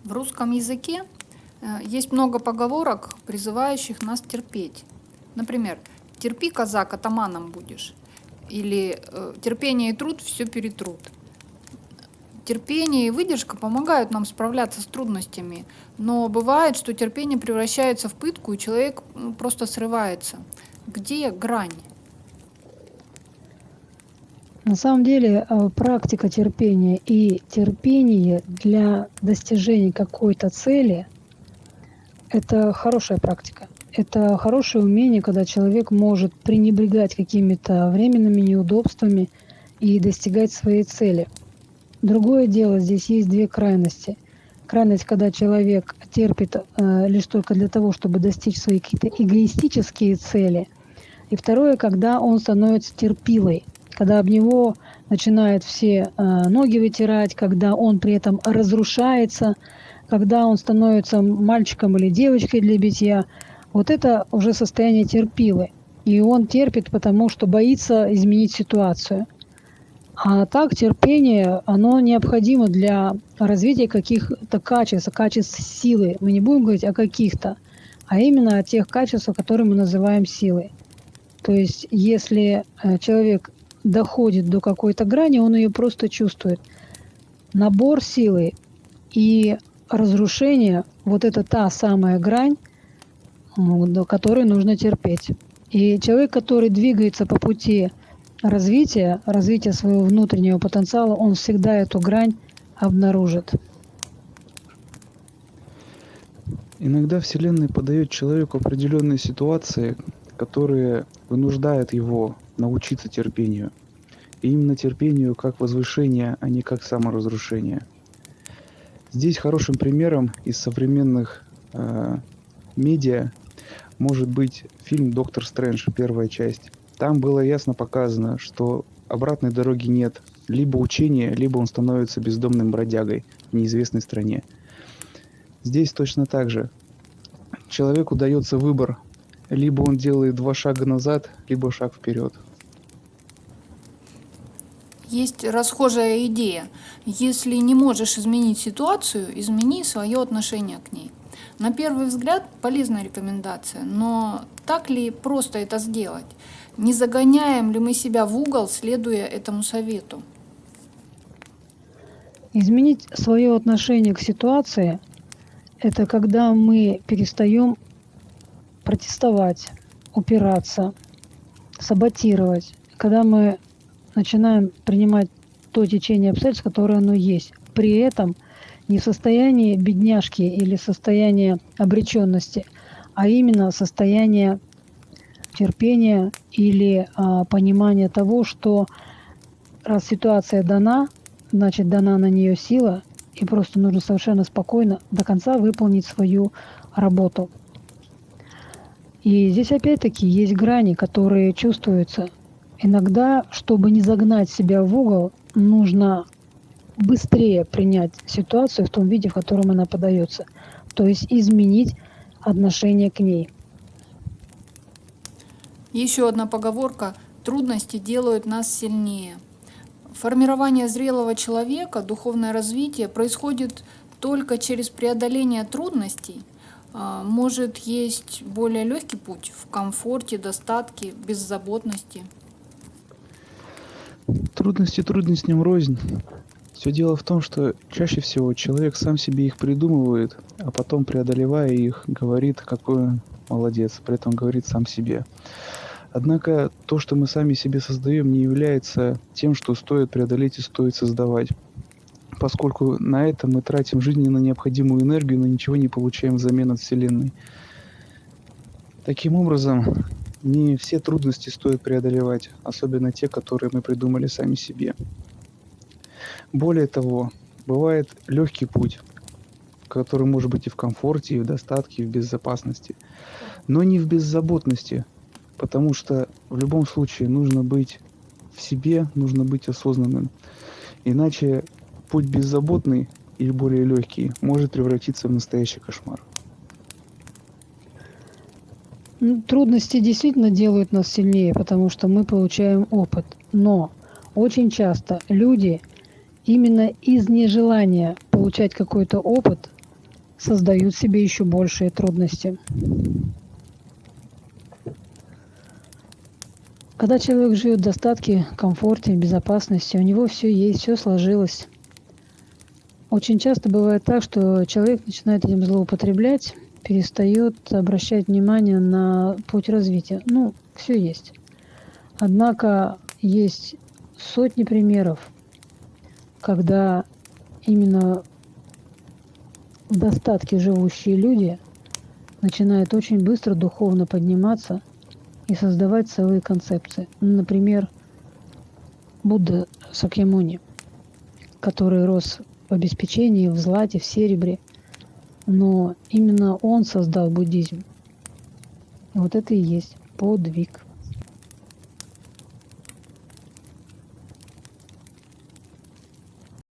В русском языке есть много поговорок, призывающих нас терпеть. Например, «терпи, казак, атаманом будешь» или «терпение и труд все перетрут». Терпение и выдержка помогают нам справляться с трудностями, но бывает, что терпение превращается в пытку, и человек просто срывается. Где грань? На самом деле практика терпения и терпение для достижения какой-то цели – это хорошая практика. Это хорошее умение, когда человек может пренебрегать какими-то временными неудобствами и достигать своей цели. Другое дело, здесь есть две крайности. Крайность, когда человек терпит лишь только для того, чтобы достичь свои какие-то эгоистические цели. И второе, когда он становится терпилой, когда об него начинают все ноги вытирать, когда он при этом разрушается, когда он становится мальчиком или девочкой для битья. Вот это уже состояние терпилы. И он терпит, потому что боится изменить ситуацию. А так терпение, оно необходимо для развития каких-то качеств силы. Мы не будем говорить о каких-то, а именно о тех качествах, которые мы называем силой. То есть если человек доходит до какой-то грани, он ее просто чувствует. Набор силы и разрушение – вот это та самая грань, до которой нужно терпеть. И человек, который двигается по пути развития своего внутреннего потенциала, он всегда эту грань обнаружит. Иногда Вселенная подает человеку определенные ситуации, которые вынуждают его научиться терпению. И именно терпению как возвышение, а не как саморазрушение. Здесь хорошим примером из современных медиа может быть фильм «Доктор Стрэндж», первая часть. Там было ясно показано, что обратной дороги нет. Либо учение, либо он становится бездомным бродягой в неизвестной стране. Здесь точно так же. Человеку дается выбор. Либо он делает 2 шага назад, либо шаг вперед. Есть расхожая идея. Если не можешь изменить ситуацию, измени свое отношение к ней. На первый взгляд полезная рекомендация, но так ли просто это сделать? Не загоняем ли мы себя в угол, следуя этому совету? Изменить свое отношение к ситуации – это когда мы перестаем протестовать, упираться, саботировать, когда мы начинаем принимать то течение обстоятельств, которое оно есть. При этом не в состоянии бедняжки или состояние обреченности, а именно состояние терпения или понимания того, что раз ситуация дана, значит дана на нее сила, и просто нужно совершенно спокойно до конца выполнить свою работу. И здесь опять-таки есть грани, которые чувствуются. Иногда, чтобы не загнать себя в угол, нужно быстрее принять ситуацию в том виде, в котором она подается. То есть изменить отношение к ней. Еще одна поговорка: трудности делают нас сильнее. Формирование зрелого человека, духовное развитие происходит только через преодоление трудностей. Может, есть более легкий путь в комфорте, достатке, беззаботности? Трудности трудностям рознь. Все дело в том, что чаще всего человек сам себе их придумывает, а потом, преодолевая их, говорит, какой он молодец, при этом говорит сам себе. Однако то, что мы сами себе создаем, не является тем, что стоит преодолеть и стоит создавать. Поскольку на это мы тратим жизненно необходимую энергию, но ничего не получаем взамен от Вселенной. Таким образом, не все трудности стоит преодолевать, особенно те, которые мы придумали сами себе. Более того, бывает легкий путь, который может быть и в комфорте, и в достатке, и в безопасности, но не в беззаботности, потому что в любом случае нужно быть в себе, нужно быть осознанным. Иначе путь беззаботный или более легкий может превратиться в настоящий кошмар. Трудности действительно делают нас сильнее, потому что мы получаем опыт. Но очень часто люди именно из нежелания получать какой-то опыт создают себе еще большие трудности. Когда человек живет в достатке, комфорте, безопасности, у него все есть, все сложилось. Очень часто бывает так, что человек начинает этим злоупотреблять, перестает обращать внимание на путь развития. Ну, все есть. Однако есть сотни примеров, когда именно в достатке живущие люди начинают очень быстро духовно подниматься и создавать целые концепции. Например, Будда Сакьямуни, который рос в обеспечении, в злате, в серебре, но именно он создал буддизм. И вот это и есть подвиг.